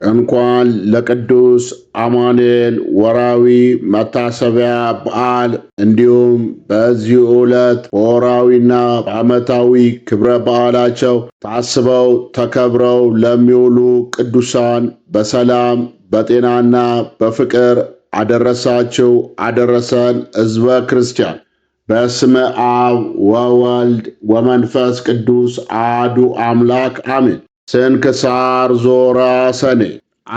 እንኳን ለቅዱስ አማኑኤል ወራዊ መታሰቢያ በዓል እንዲሁም በዚህ ዕለት በወራዊና በዓመታዊ ክብረ በዓላቸው ታስበው ተከብረው ለሚውሉ ቅዱሳን በሰላም በጤናና በፍቅር አደረሳችሁ አደረሰን። ሕዝበ ክርስቲያን በስመ አብ ወወልድ ወመንፈስ ቅዱስ አሐዱ አምላክ አሜን። ስንክሳር ዞራ ሰኔ።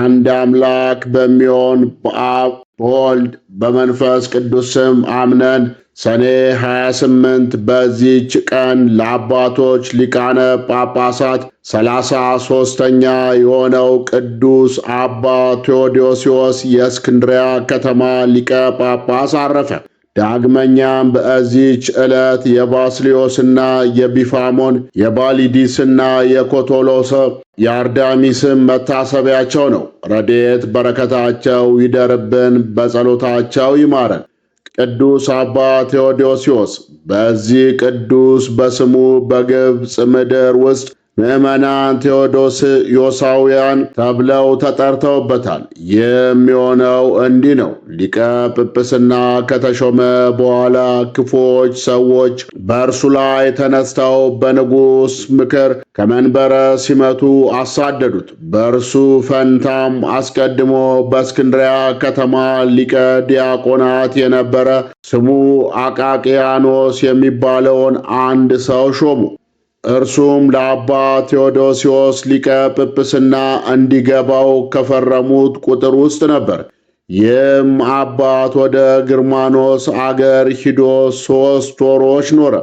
አንድ አምላክ በሚሆን በአብ በወልድ በመንፈስ ቅዱስ ስም አምነን ሰኔ 28 በዚህች ቀን ለአባቶች ሊቃነ ጳጳሳት 33ኛ የሆነው ቅዱስ አባ ቴዎዶስዮስ የእስክንድርያ ከተማ ሊቀ ጳጳስ አረፈ። ዳግመኛም በዚህች ዕለት የባስልዮስና የቢፋሞን የባሊዲስና የኮቶሎስ የአርዳሚስም መታሰቢያቸው ነው። ረድኤት በረከታቸው ይደርብን፣ በጸሎታቸው ይማረን። ቅዱስ አባ ቴዎዶስዮስ በዚህ ቅዱስ በስሙ በግብፅ ምድር ውስጥ ምዕመናን ቴዎዶስዮሳውያን ተብለው ተጠርተውበታል። የሚሆነው እንዲህ ነው። ሊቀ ጵጵስና ከተሾመ በኋላ ክፉዎች ሰዎች በእርሱ ላይ ተነስተው በንጉሥ ምክር ከመንበረ ሲመቱ አሳደዱት። በእርሱ ፈንታም አስቀድሞ በእስክንድርያ ከተማ ሊቀ ዲያቆናት የነበረ ስሙ አቃቅያኖስ የሚባለውን አንድ ሰው ሾሙ። እርሱም ለአባ ቴዎዶስዮስ ሊቀ ጵጵስና እንዲገባው ከፈረሙት ቁጥር ውስጥ ነበር። ይህም አባት ወደ ግርማኖስ አገር ሂዶ 3 ወሮች ኖረ።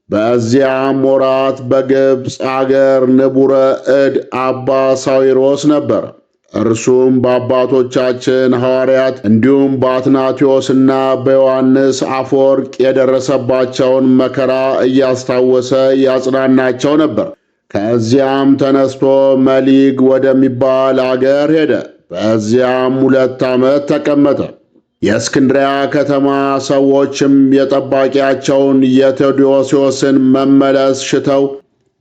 በዚያም ወራት በግብፅ አገር ንቡረ እድ አባ ሳዊሮስ ነበረ። እርሱም በአባቶቻችን ሐዋርያት እንዲሁም በአትናቴዎስና በዮሐንስ አፈወርቅ የደረሰባቸውን መከራ እያስታወሰ ያጽናናቸው ነበር። ከዚያም ተነስቶ መሊግ ወደሚባል አገር ሄደ። በዚያም 2 ዓመት ተቀመጠ። የእስክንድርያ ከተማ ሰዎችም የጠባቂያቸውን የቴዎዶስዮስን መመለስ ሽተው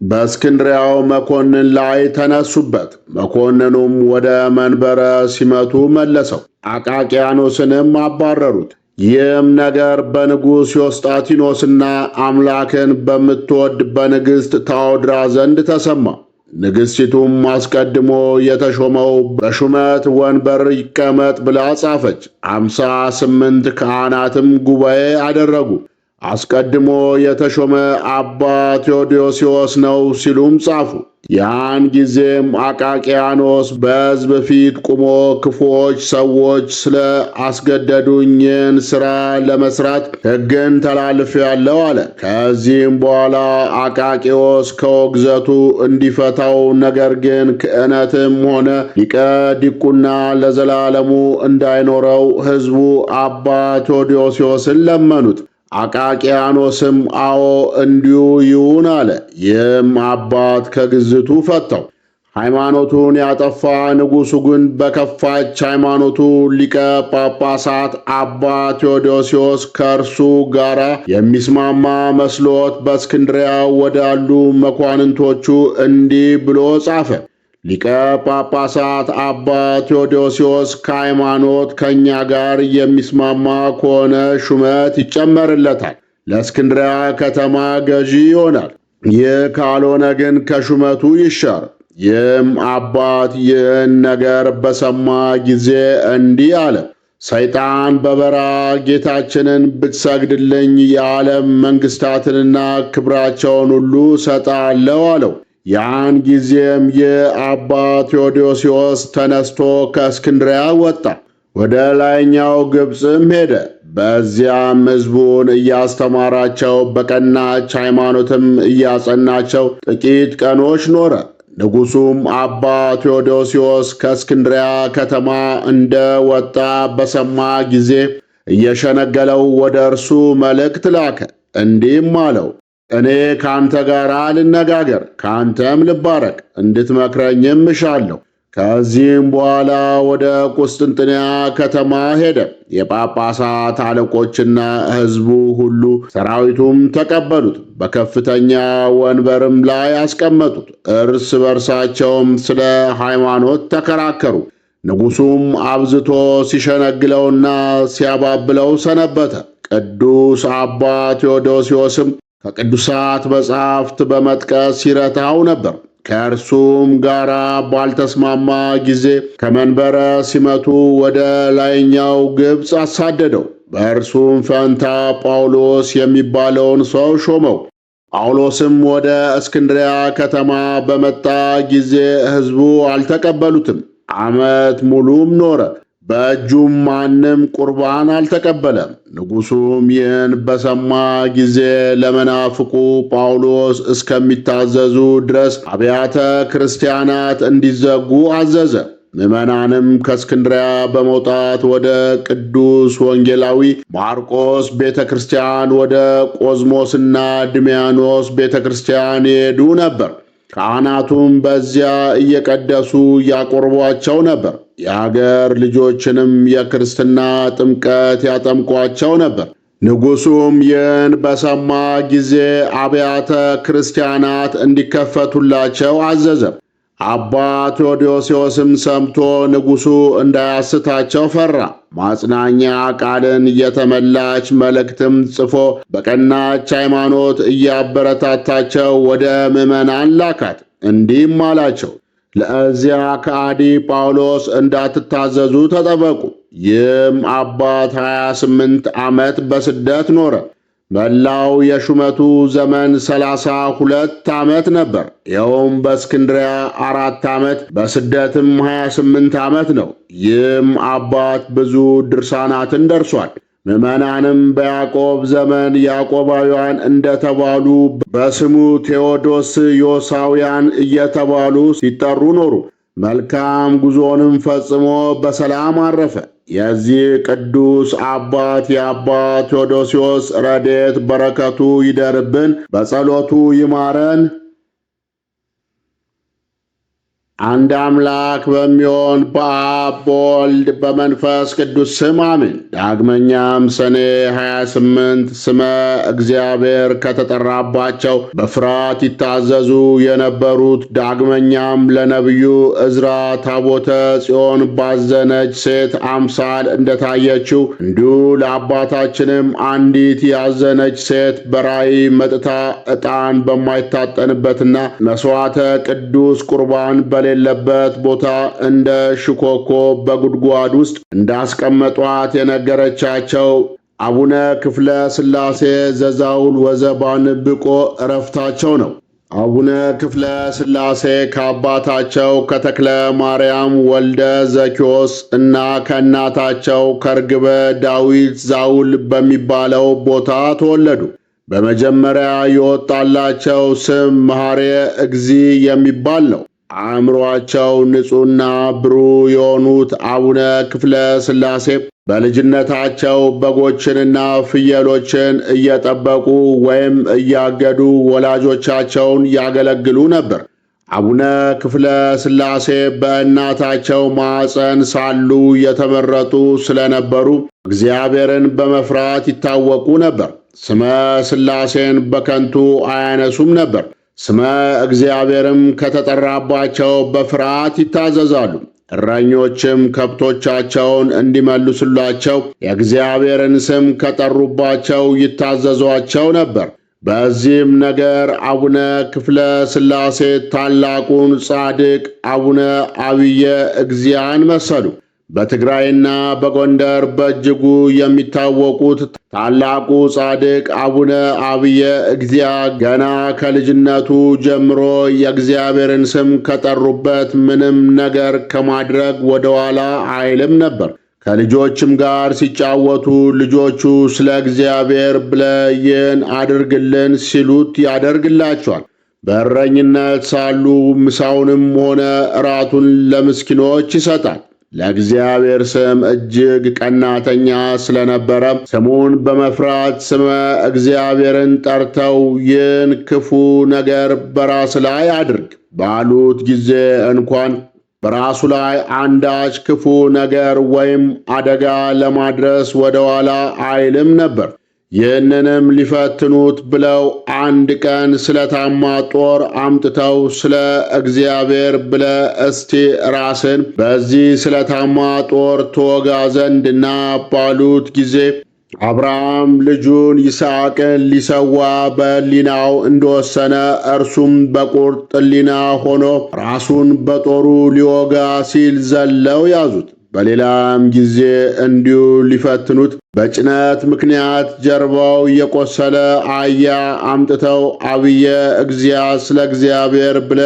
በእስክንድርያው መኮንን ላይ ተነሱበት። መኮንኑም ወደ መንበረ ሲመቱ መለሰው፣ አቃቅያኖስንም አባረሩት። ይህም ነገር በንጉሥ ዮስጣቲኖስና አምላክን በምትወድ በንግሥት ታዎድራ ዘንድ ተሰማ። ንግሥቲቱም አስቀድሞ የተሾመው በሹመት ወንበር ይቀመጥ ብላ ጻፈች። 58 ካህናትም ጉባኤ አደረጉ። አስቀድሞ የተሾመ አባ ቴዎዶስዮስ ነው ሲሉም ጻፉ። ያን ጊዜም አቃቅያኖስ በሕዝብ ፊት ቆሞ ክፉዎች ሰዎች ስለ አስገደዱኝን ሥራ ለመሥራት ሕግን ተላልፌአለሁ አለ። ከዚህም በኋላ አቃቂዎስ ከውግዘቱ እንዲፈታው፣ ነገር ግን ክህነትም ሆነ ሊቀ ዲቁና ለዘላለሙ እንዳይኖረው ሕዝቡ አባ ቴዎዶስዮስን ለመኑት። አቃቅያኖስም አዎ እንዲሁ ይሁን አለ። ይህም አባት ከግዝቱ ፈታው። ሃይማኖቱን ያጠፋ ንጉሡ ግን በከፋች ሃይማኖቱ ሊቀ ጳጳሳት አባ ቴዎዶስዮስ ከእርሱ ጋር የሚስማማ መስሎት በእስክንድርያ ወዳሉ መኳንንቶቹ እንዲህ ብሎ ጻፈ። ሊቀ ጳጳሳት አባ ቴዎዶስዮስ ከሃይማኖት ከእኛ ጋር የሚስማማ ከሆነ ሹመት ይጨመርለታል፣ ለእስክንድርያ ከተማ ገዢ ይሆናል። ይህ ካልሆነ ግን ከሹመቱ ይሻር። ይህም አባት ይህን ነገር በሰማ ጊዜ እንዲህ አለ። ሰይጣን በበረሃ ጌታችንን ብትሰግድልኝ የዓለም መንግሥታትንና ክብራቸውን ሁሉ ሰጣለሁ አለው። ያን ጊዜም የአባ ቴዎዶስዮስ ተነስቶ ከእስክንድርያ ወጣ፣ ወደ ላይኛው ግብፅም ሄደ። በዚያም ሕዝቡን እያስተማራቸው በቀናች ሃይማኖትም እያጸናቸው ጥቂት ቀኖች ኖረ። ንጉሡም አባ ቴዎዶስዮስ ከእስክንድርያ ከተማ እንደ ወጣ በሰማ ጊዜ እየሸነገለው ወደ እርሱ መልእክት ላከ፣ እንዲህም አለው፣ እኔ ካንተ ጋር ልነጋገር፣ ካንተም ልባረክ፣ እንድትመክረኝም እሻለሁ። ከዚህም በኋላ ወደ ቁስጥንጥንያ ከተማ ሄደ። የጳጳሳት አለቆችና ሕዝቡ ሁሉ ሰራዊቱም ተቀበሉት፣ በከፍተኛ ወንበርም ላይ አስቀመጡት። እርስ በርሳቸውም ስለ ሃይማኖት ተከራከሩ። ንጉሡም አብዝቶ ሲሸነግለውና ሲያባብለው ሰነበተ። ቅዱስ አባ ቴዎዶስዮስም ከቅዱሳት መጻሕፍት በመጥቀስ ይረታው ነበር። ከእርሱም ጋር ባልተስማማ ጊዜ ከመንበረ ሲመቱ ወደ ላይኛው ግብፅ አሳደደው። በእርሱም ፈንታ ጳውሎስ የሚባለውን ሰው ሾመው። ጳውሎስም ወደ እስክንድርያ ከተማ በመጣ ጊዜ ሕዝቡ አልተቀበሉትም። ዓመት ሙሉም ኖረ። በእጁም ማንም ቁርባን አልተቀበለም። ንጉሡም ይህን በሰማ ጊዜ ለመናፍቁ ጳውሎስ እስከሚታዘዙ ድረስ አብያተ ክርስቲያናት እንዲዘጉ አዘዘ። ምዕመናንም ከእስክንድርያ በመውጣት ወደ ቅዱስ ወንጌላዊ ማርቆስ ቤተ ክርስቲያን፣ ወደ ቆዝሞስና ድሚያኖስ ቤተ ክርስቲያን ይሄዱ ነበር። ካህናቱም በዚያ እየቀደሱ ያቆርቧቸው ነበር። የአገር ልጆችንም የክርስትና ጥምቀት ያጠምቋቸው ነበር። ንጉሡም ይህን በሰማ ጊዜ አብያተ ክርስቲያናት እንዲከፈቱላቸው አዘዘ። አባ ቴዎዶስዮስም ሰምቶ ንጉሡ እንዳያስታቸው ፈራ። ማጽናኛ ቃልን የተመላች መልእክትም ጽፎ በቀናች ሃይማኖት እያበረታታቸው ወደ ምዕመናን ላካት። እንዲህም አላቸው፣ ለዚያ ከአዲ ጳውሎስ እንዳትታዘዙ ተጠበቁ። ይህም አባት 28 ዓመት በስደት ኖረ። መላው የሹመቱ ዘመን 32 ዓመት ነበር። ይኸውም በእስክንድርያ 4 ዓመት በስደትም 28 ዓመት ነው። ይህም አባት ብዙ ድርሳናትን ደርሷል። ምዕመናንም በያዕቆብ ዘመን ያዕቆባውያን እንደተባሉ በስሙ ቴዎዶስዮሳውያን እየተባሉ ሲጠሩ ኖሩ። መልካም ጉዞንም ፈጽሞ በሰላም አረፈ። የዚህ ቅዱስ አባት የአባ ቴዎዶስዮስ ረድኤት በረከቱ ይደርብን፣ በጸሎቱ ይማረን። አንድ አምላክ በሚሆን በአብ በወልድ በመንፈስ ቅዱስ ስም አሜን። ዳግመኛም ሰኔ 28 ስመ እግዚአብሔር ከተጠራባቸው በፍርሃት ይታዘዙ የነበሩት ዳግመኛም ለነቢዩ ዕዝራ ታቦተ ጽዮን ባዘነች ሴት አምሳል እንደታየችው እንዲሁ ለአባታችንም አንዲት ያዘነች ሴት በራእይ መጥታ ዕጣን በማይታጠንበትና መሥዋዕተ ቅዱስ ቁርባን በሌለበት ቦታ እንደ ሽኮኮ በጉድጓድ ውስጥ እንዳስቀመጧት የነገረቻቸው አቡነ ክፍለ ሥላሴ ዘዛውል ወዘባንብቆ ዕረፍታቸው ነው። አቡነ ክፍለ ሥላሴ ከአባታቸው ከተክለ ማርያም ወልደ ዘኪዎስ እና ከእናታቸው ከርግበ ዳዊት ዛውል በሚባለው ቦታ ተወለዱ። በመጀመሪያ የወጣላቸው ስም መሐሬ እግዚ የሚባል ነው። አእምሮአቸው ንጹሕና ብሩህ የሆኑት አቡነ ክፍለ ሥላሴ በልጅነታቸው በጎችንና ፍየሎችን እየጠበቁ ወይም እያገዱ ወላጆቻቸውን ያገለግሉ ነበር። አቡነ ክፍለ ሥላሴ በእናታቸው ማኅፀን ሳሉ የተመረጡ ስለነበሩ እግዚአብሔርን በመፍራት ይታወቁ ነበር። ስመ ሥላሴን በከንቱ አያነሱም ነበር። ስመ እግዚአብሔርም ከተጠራባቸው በፍርሃት ይታዘዛሉ። እረኞችም ከብቶቻቸውን እንዲመልሱላቸው የእግዚአብሔርን ስም ከጠሩባቸው ይታዘዟቸው ነበር። በዚህም ነገር አቡነ ክፍለ ሥላሴ ታላቁን ጻድቅ አቡነ አብየ እግዚአን መሰሉ። በትግራይና በጎንደር በእጅጉ የሚታወቁት ታላቁ ጻድቅ አቡነ አብየ እግዚአ ገና ከልጅነቱ ጀምሮ የእግዚአብሔርን ስም ከጠሩበት ምንም ነገር ከማድረግ ወደ ኋላ አይልም ነበር። ከልጆችም ጋር ሲጫወቱ ልጆቹ ስለ እግዚአብሔር ብለህ ይህን አድርግልን ሲሉት ያደርግላቸዋል። በእረኝነት ሳሉ ምሳውንም ሆነ እራቱን ለምስኪኖች ይሰጣል። ለእግዚአብሔር ስም እጅግ ቀናተኛ ስለነበረ ስሙን በመፍራት ስመ እግዚአብሔርን ጠርተው ይህን ክፉ ነገር በራስ ላይ አድርግ ባሉት ጊዜ እንኳን በራሱ ላይ አንዳች ክፉ ነገር ወይም አደጋ ለማድረስ ወደ ኋላ አይልም ነበር። ይህንንም ሊፈትኑት ብለው አንድ ቀን ስለታማ ጦር አምጥተው ስለ እግዚአብሔር ብለ እስቲ ራስን በዚህ ስለታማ ጦር ትወጋ ዘንድ ና ባሉት ጊዜ አብርሃም ልጁን ይስሐቅን ሊሰዋ በሕሊናው እንደወሰነ እርሱም በቁርጥ ሕሊና ሆኖ ራሱን በጦሩ ሊወጋ ሲል ዘለው ያዙት። በሌላም ጊዜ እንዲሁ ሊፈትኑት በጭነት ምክንያት ጀርባው የቆሰለ አህያ አምጥተው አብየ ስለ እግዚአብሔር ብለ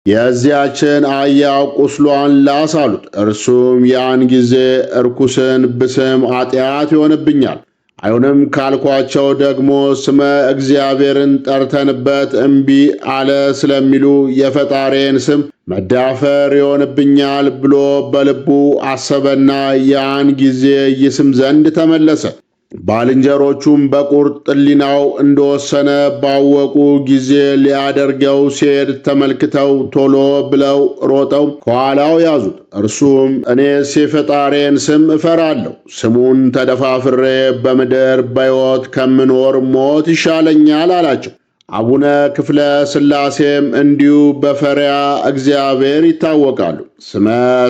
የዚያችን አህያ ቁስሏን ላስ አሉት። እርሱም ያን ጊዜ እርኩስን ብስም ኃጢአት ይሆንብኛል፣ አይሁንም ካልኳቸው ደግሞ ስመ እግዚአብሔርን ጠርተንበት እምቢ አለ ስለሚሉ የፈጣሪን ስም መዳፈር ይሆንብኛል ብሎ በልቡ አሰበና ያን ጊዜ ይስም ዘንድ ተመለሰ። ባልንጀሮቹም በቁርጥ ሕሊናው እንደወሰነ ባወቁ ጊዜ ሊያደርገው ሲሄድ ተመልክተው ቶሎ ብለው ሮጠው ከኋላው ያዙት። እርሱም እኔስ የፈጣሪን ስም እፈራለሁ፣ ስሙን ተደፋፍሬ በምድር በሕይወት ከምኖር ሞት ይሻለኛል አላቸው። አቡነ ክፍለ ሥላሴም እንዲሁ በፈሪያ እግዚአብሔር ይታወቃሉ። ስመ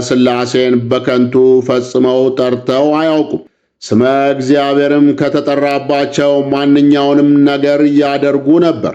ሥላሴን በከንቱ ፈጽመው ጠርተው አያውቁም። ስመ እግዚአብሔርም ከተጠራባቸው ማንኛውንም ነገር ያደርጉ ነበር።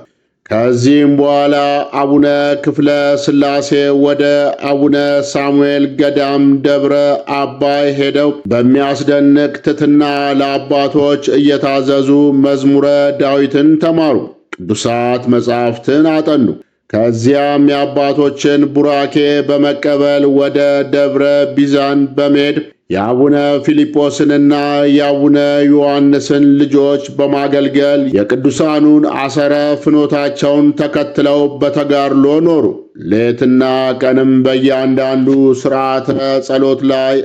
ከዚህም በኋላ አቡነ ክፍለ ሥላሴ ወደ አቡነ ሳሙኤል ገዳም ደብረ አባይ ሄደው በሚያስደንቅ ትሕትና ለአባቶች እየታዘዙ መዝሙረ ዳዊትን ተማሩ፣ ቅዱሳት መጻሕፍትን አጠኑ። ከዚያም የአባቶችን ቡራኬ በመቀበል ወደ ደብረ ቢዛን በመሄድ የአቡነ ፊልጶስንና የአቡነ ዮሐንስን ልጆች በማገልገል የቅዱሳኑን አሰረ ፍኖታቸውን ተከትለው በተጋድሎ ኖሩ። ሌትና ቀንም በእያንዳንዱ ሥርዓተ ጸሎት ላይ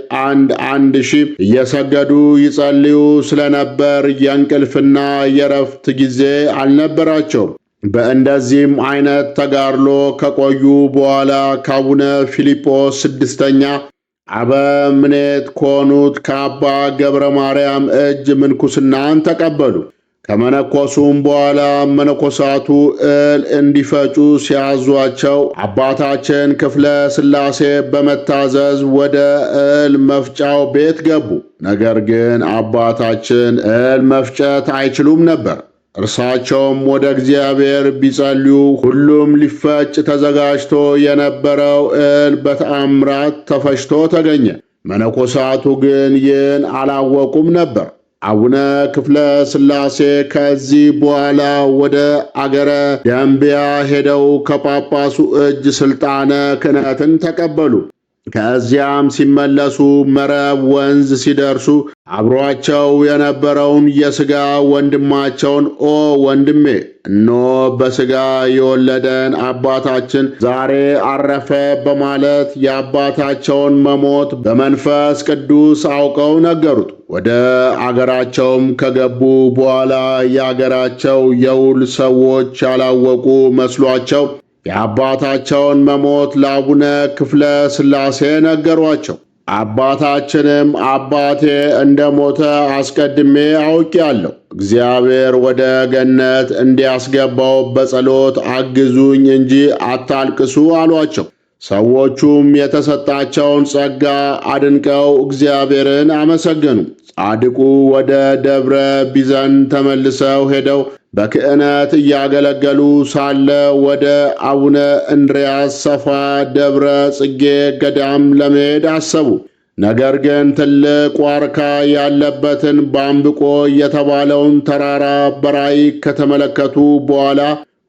አንድ ሺህ እየሰገዱ ይጸልዩ ስለነበር የእንቅልፍና የረፍት ጊዜ አልነበራቸውም። በእንደዚህም አይነት ተጋድሎ ከቆዩ በኋላ ከአቡነ ፊልጶስ ስድስተኛ አበምኔት ከሆኑት ከአባ ገብረ ማርያም እጅ ምንኩስናን ተቀበሉ። ከመነኮሱም በኋላ መነኮሳቱ እህል እንዲፈጩ ሲያዟቸው አባታችን ክፍለ ሥላሴ በመታዘዝ ወደ እህል መፍጫው ቤት ገቡ። ነገር ግን አባታችን እህል መፍጨት አይችሉም ነበር። እርሳቸውም ወደ እግዚአብሔር ቢጸልዩ ሁሉም ሊፈጭ ተዘጋጅቶ የነበረው እህል በተአምራት ተፈጭቶ ተገኘ። መነኮሳቱ ግን ይህን አላወቁም ነበር። አቡነ ክፍለ ሥላሴ ከዚህ በኋላ ወደ አገረ ደንቢያ ሄደው ከጳጳሱ እጅ ሥልጣነ ክህነትን ተቀበሉ። ከዚያም ሲመለሱ መረብ ወንዝ ሲደርሱ አብሮአቸው የነበረውን የሥጋ ወንድማቸውን ኦ ወንድሜ፣ እነሆ በሥጋ የወለደን አባታችን ዛሬ አረፈ በማለት የአባታቸውን መሞት በመንፈስ ቅዱስ አውቀው ነገሩት። ወደ አገራቸውም ከገቡ በኋላ የአገራቸው የውል ሰዎች ያላወቁ መስሏቸው የአባታቸውን መሞት ለአቡነ ክፍለ ሥላሴ ነገሯቸው። አባታችንም አባቴ እንደ ሞተ አስቀድሜ አውቄአለሁ፣ እግዚአብሔር ወደ ገነት እንዲያስገባው በጸሎት አግዙኝ እንጂ አታልቅሱ አሏቸው። ሰዎቹም የተሰጣቸውን ጸጋ አድንቀው እግዚአብሔርን አመሰገኑ። ጻድቁ ወደ ደብረ ቢዘን ተመልሰው ሄደው በክህነት እያገለገሉ ሳለ ወደ አቡነ እንድርያስ ሰፋ ደብረ ጽጌ ገዳም ለመሄድ አሰቡ። ነገር ግን ትልቅ ዋርካ ያለበትን ባምብቆ የተባለውን ተራራ በራእይ ከተመለከቱ በኋላ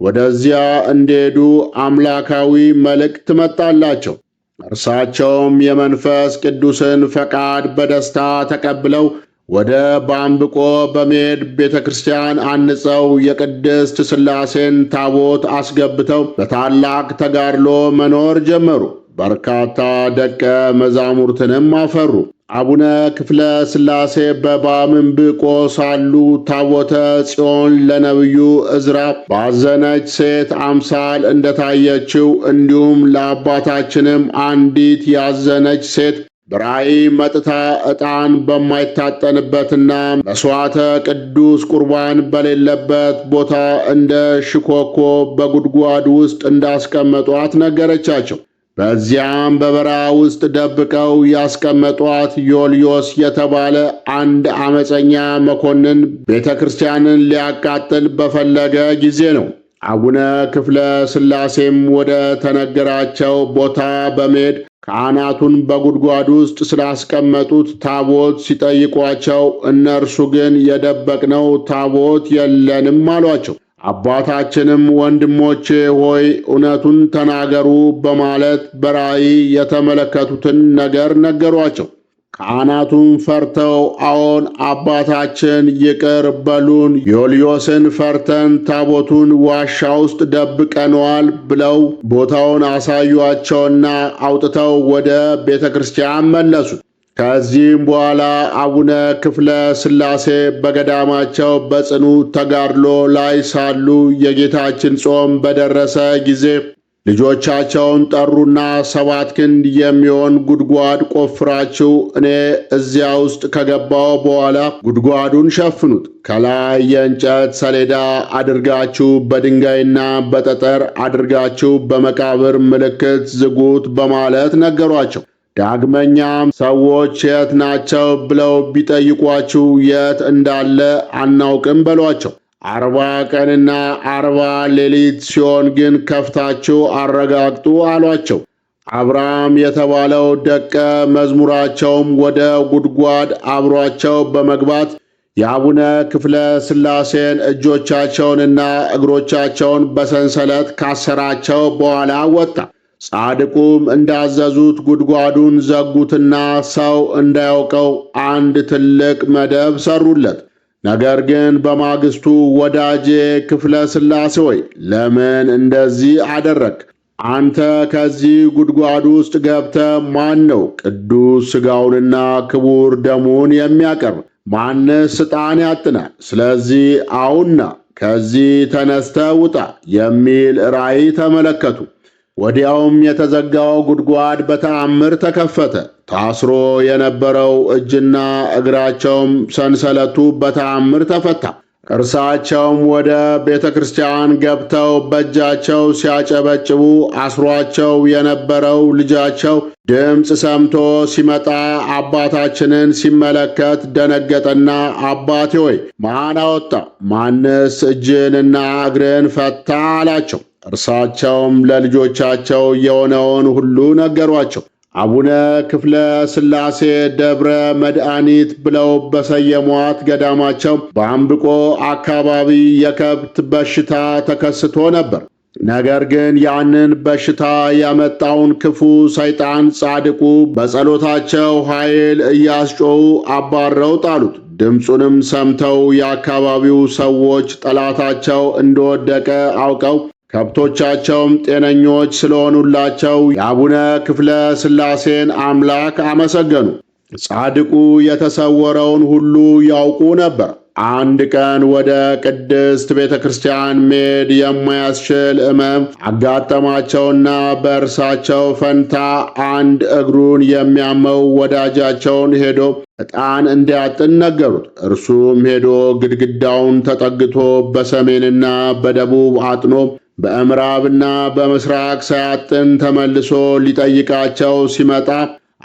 ወደዚያ እንዲሄዱ አምላካዊ መልእክት መጣላቸው። እርሳቸውም የመንፈስ ቅዱስን ፈቃድ በደስታ ተቀብለው ወደ ባምብቆ በመሄድ ቤተ ክርስቲያን አንጸው የቅድስት ሥላሴን ታቦት አስገብተው በታላቅ ተጋድሎ መኖር ጀመሩ። በርካታ ደቀ መዛሙርትንም አፈሩ። አቡነ ክፍለ ሥላሴ በባምብቆ ሳሉ ታቦተ ጽዮን ለነቢዩ ዕዝራ ባዘነች ሴት አምሳል እንደታየችው እንዲሁም ለአባታችንም አንዲት ያዘነች ሴት በራእይ መጥታ ዕጣን በማይታጠንበትና መሥዋዕተ ቅዱስ ቁርባን በሌለበት ቦታ እንደ ሽኮኮ በጉድጓድ ውስጥ እንዳስቀመጧት ነገረቻቸው። በዚያም በበረሃ ውስጥ ደብቀው ያስቀመጧት ዮልዮስ የተባለ አንድ ዓመፀኛ መኮንን ቤተ ክርስቲያንን ሊያቃጥል በፈለገ ጊዜ ነው። አቡነ ክፍለ ሥላሴም ወደ ተነገራቸው ቦታ በመሄድ ካህናቱን በጉድጓድ ውስጥ ስላስቀመጡት ታቦት ሲጠይቋቸው እነርሱ ግን የደበቅነው ታቦት የለንም አሏቸው። አባታችንም ወንድሞቼ ሆይ እውነቱን ተናገሩ በማለት በራእይ የተመለከቱትን ነገር ነገሯቸው። ካህናቱም ፈርተው አዎን አባታችን ይቅር በሉን፣ ዮልዮስን ፈርተን ታቦቱን ዋሻ ውስጥ ደብቀነዋል ብለው ቦታውን አሳዩአቸውና አውጥተው ወደ ቤተ ክርስቲያን መለሱት። ከዚህም በኋላ አቡነ ክፍለ ሥላሴ በገዳማቸው በጽኑ ተጋድሎ ላይ ሳሉ የጌታችን ጾም በደረሰ ጊዜ ልጆቻቸውን ጠሩና 7 ክንድ የሚሆን ጉድጓድ ቆፍራችሁ እኔ እዚያ ውስጥ ከገባው በኋላ ጉድጓዱን ሸፍኑት፣ ከላይ የእንጨት ሰሌዳ አድርጋችሁ በድንጋይና በጠጠር አድርጋችሁ በመቃብር ምልክት ዝጉት በማለት ነገሯቸው። ዳግመኛም ሰዎች የት ናቸው ብለው ቢጠይቋችሁ የት እንዳለ አናውቅም በሏቸው። 40 ቀንና 40 ሌሊት ሲሆን ግን ከፍታችሁ አረጋግጡ አሏቸው። አብርሃም የተባለው ደቀ መዝሙራቸውም ወደ ጉድጓድ አብሯቸው በመግባት የአቡነ ክፍለ ሥላሴን እጆቻቸውንና እግሮቻቸውን በሰንሰለት ካሰራቸው በኋላ ወጣ። ጻድቁም እንዳዘዙት ጉድጓዱን ዘጉትና ሰው እንዳያውቀው አንድ ትልቅ መደብ ሰሩለት። ነገር ግን በማግስቱ ወዳጄ ክፍለ ሥላሴ ሆይ ለምን እንደዚህ አደረግ? አንተ ከዚህ ጉድጓድ ውስጥ ገብተ ማን ነው ቅዱስ ሥጋውንና ክቡር ደሙን የሚያቀርብ? ማንስ ዕጣን ያጥናል? ስለዚህ አሁንና ከዚህ ተነስተ ውጣ የሚል ራእይ ተመለከቱ። ወዲያውም የተዘጋው ጉድጓድ በተአምር ተከፈተ። ታስሮ የነበረው እጅና እግራቸውም ሰንሰለቱ በተአምር ተፈታ። እርሳቸውም ወደ ቤተ ክርስቲያን ገብተው በእጃቸው ሲያጨበጭቡ አስሯቸው የነበረው ልጃቸው ድምፅ ሰምቶ ሲመጣ አባታችንን ሲመለከት ደነገጠና አባቴ ሆይ ማን አወጣ? ማንስ እጅንና እግርን ፈታ አላቸው። እርሳቸውም ለልጆቻቸው የሆነውን ሁሉ ነገሯቸው። አቡነ ክፍለ ሥላሴ ደብረ መድኃኒት ብለው በሰየሟት ገዳማቸው በአምብቆ አካባቢ የከብት በሽታ ተከስቶ ነበር። ነገር ግን ያንን በሽታ ያመጣውን ክፉ ሰይጣን ጻድቁ በጸሎታቸው ኃይል እያስጮኹ አባረው ጣሉት። ድምፁንም ሰምተው የአካባቢው ሰዎች ጠላታቸው እንደወደቀ አውቀው ከብቶቻቸውም ጤነኞች ስለሆኑላቸው የአቡነ ክፍለ ሥላሴን አምላክ አመሰገኑ። ጻድቁ የተሰወረውን ሁሉ ያውቁ ነበር። አንድ ቀን ወደ ቅድስት ቤተ ክርስቲያን መሄድ የማያስችል ሕመም አጋጠማቸውና በእርሳቸው ፈንታ አንድ እግሩን የሚያመው ወዳጃቸውን ሄዶ ዕጣን እንዲያጥን ነገሩት። እርሱም ሄዶ ግድግዳውን ተጠግቶ በሰሜንና በደቡብ አጥኖ በምዕራብና በምስራቅ ሳያጥን ተመልሶ ሊጠይቃቸው ሲመጣ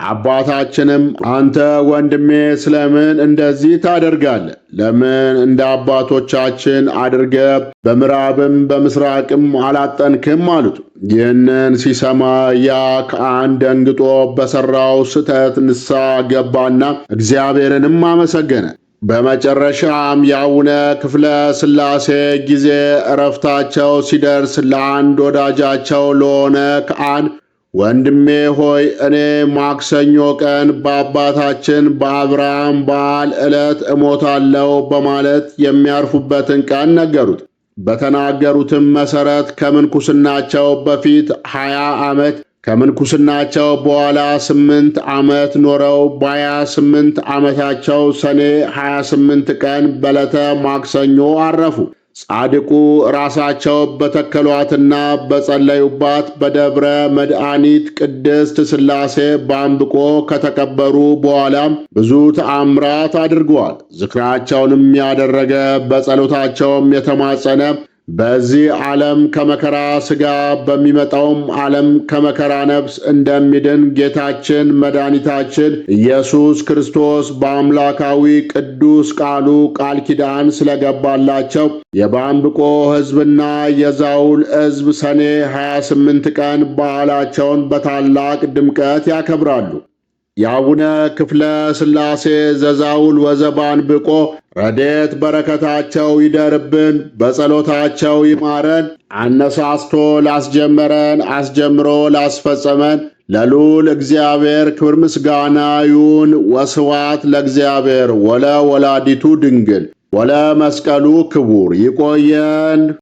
አባታችንም አንተ ወንድሜ ስለምን እንደዚህ ታደርጋለህ? ለምን እንደ አባቶቻችን አድርገህ በምዕራብም በምስራቅም አላጠንክም? አሉት። ይህንን ሲሰማ ያ ካህን ደንግጦ በሠራው ስህተት ንስሐ ገባና እግዚአብሔርንም አመሰገነ። በመጨረሻም የአቡነ ክፍለ ሥላሴ ጊዜ ዕረፍታቸው ሲደርስ ለአንድ ወዳጃቸው ለሆነ ካህን ወንድሜ ሆይ እኔ ማክሰኞ ቀን በአባታችን በአብርሃም በዓል ዕለት እሞታለሁ በማለት የሚያርፉበትን ቀን ነገሩት። በተናገሩትም መሠረት ከምንኩስናቸው በፊት 20 ዓመት ከምንኩስናቸው በኋላ 8 ዓመት ኖረው በ28 ዓመታቸው ሰኔ 28 ቀን በዕለተ ማክሰኞ አረፉ። ጻድቁ ራሳቸው በተከሏትና በጸለዩባት በደብረ መድኃኒት ቅድስት ሥላሴ ባንብቆ ከተቀበሩ በኋላም ብዙ ተአምራት አድርገዋል። ዝክራቸውንም ያደረገ በጸሎታቸውም የተማጸነ በዚህ ዓለም ከመከራ ሥጋ በሚመጣውም ዓለም ከመከራ ነፍስ እንደሚድን ጌታችን መድኃኒታችን ኢየሱስ ክርስቶስ በአምላካዊ ቅዱስ ቃሉ ቃል ኪዳን ስለገባላቸው የባንብቆ ሕዝብና የዛውል ሕዝብ ሰኔ 28 ቀን በዓላቸውን በታላቅ ድምቀት ያከብራሉ። የአቡነ ክፍለ ሥላሴ ዘዛውል ወዘባንብቆ ረድኤት በረከታቸው ይደርብን፣ በጸሎታቸው ይማረን። አነሳስቶ ላስጀመረን አስጀምሮ ላስፈጸመን ለልዑል እግዚአብሔር ክብር ምስጋና ይሁን። ወስብሐት ለእግዚአብሔር ወለ ወላዲቱ ድንግል ወለ መስቀሉ ክቡር። ይቆየን።